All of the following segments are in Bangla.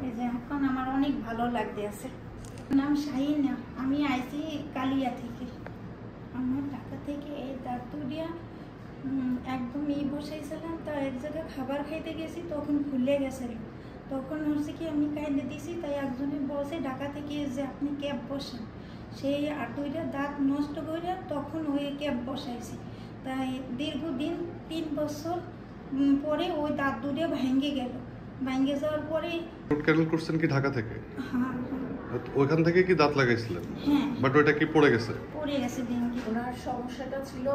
এই যে এখন আমার অনেক ভালো লাগতে আছে। নাম শাহিনা, আমি আইছি কালিয়া থেকে। আমার ঢাকা থেকে এই দাঁতুরিয়া একদম বসাইছিলাম, তা এক জায়গায় খাবার খাইতে গেছি, তখন খুলে গেছে। তখন হচ্ছে কি আমি কাইলে দিছি, তাই একজনে বসে ঢাকা থেকে যে আপনি ক্যাব বসান, সেই আটুইটা দাঁত নষ্ট করে তখন ওই ক্যাব বসাইছি। তাই দীর্ঘদিন 3 বছর পরে ওই দাঁত দুটো ভেঙে গেল। ভেঙে যাওয়ার পরে রুট ক্যানেল করছেন কি ঢাকা থেকে? হ্যাঁ, ওইখান থেকে কি দাঁত লাগাইছিলেন? হ্যাঁ, বাট ওইটা কি পড়ে গেছে? পড়ে গেছে। ওনার সমস্যাটা ছিল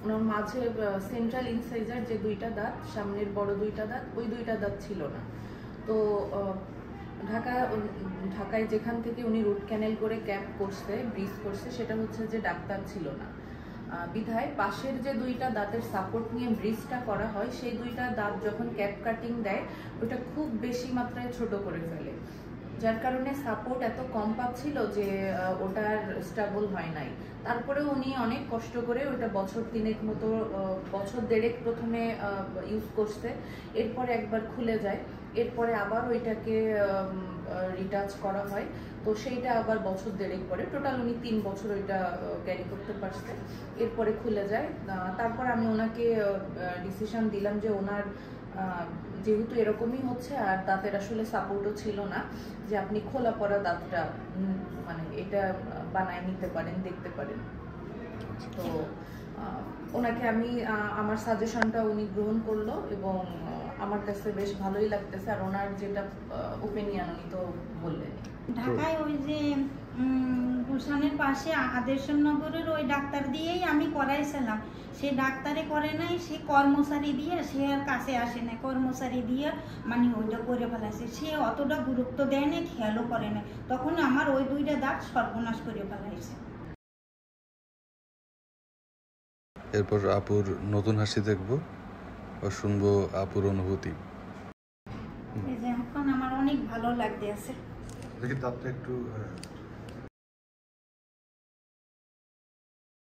ওনার মাঝে সেন্ট্রাল ইনসাইজার যে দুইটা দাঁত, সামনের বড় দুইটা দাঁত, ওই দুইটা দাঁত ছিল না। তো ঢাকায় যেখান থেকে উনি রুট ক্যানেল করে ক্যাপ করছে, ব্রিজ করছে, সেটা হচ্ছে যে ডাক্তার ছিল না বিধায় পাশের যে দুইটা দাঁতের সাপোর্ট নিয়ে ব্রিজটা করা হয়, সেই দুইটা দাঁত যখন ক্যাপ কাটিং দেয় ওটা খুব বেশি মাত্রায় ছোট করে ফেলে, যার কারণে সাপোর্ট এত কম পাচ্ছিল যে ওটার স্টেবল হয় নাই। তারপরে উনি অনেক কষ্ট করে ওটা বছর 3 মতো, বছর 1.5 প্রথমে ইউজ করছে, এরপরে একবার খুলে যায়, এরপরে আবার ওইটাকে রিটাচ করা হয়, তো সেইটা আবার বছর 1.5 পরে টোটাল উনি 3 বছর ওইটা ক্যারি করতে পারছে, এরপরে খুলে যায়। তারপর আমি ওনাকে ডিসিশন দিলাম যে ওনার যেহেতু এরকমই হচ্ছে আর দাঁতের আসলে সাপোর্টও ছিল না, যে আপনি খোলা পড়া দাঁতটা মানে এটা বানায় নিতে পারেন, দেখতে পারেন। তো ওনাকে আমি আমার সাজেশনটা উনি গ্রহণ করলো এবং আমার কাছে বেশ ভালোই লাগতেছে। আর ওনার যেটা ওপিনিয়ন উনি তো বললেন। ঢাকায় ওই যে গুলশানের পাশে আদেশনগরের ওই ডাক্তার দিয়েই আমি করাইছিলাম। সে ডাক্তারে করে নাই, সে কর্মচারী দিয়ে, সে আর কাছে আসে না, কর্মচারী দিয়ে মানে ওইটা করে ফেলাইছে। সে অতটা গুরুত্ব দেয় না, খেয়ালও করে না, তখন আমার ওই দুইটা দাঁত সর্বনাশ করে ফেলাইছে। এরপর আপুর নতুন হাসি দেখবো ও শুনবো আপুর অনুভূতি। এই যে এখন আমার অনেক ভালো লাগতে আছে। দেখি দাঁতটা একটু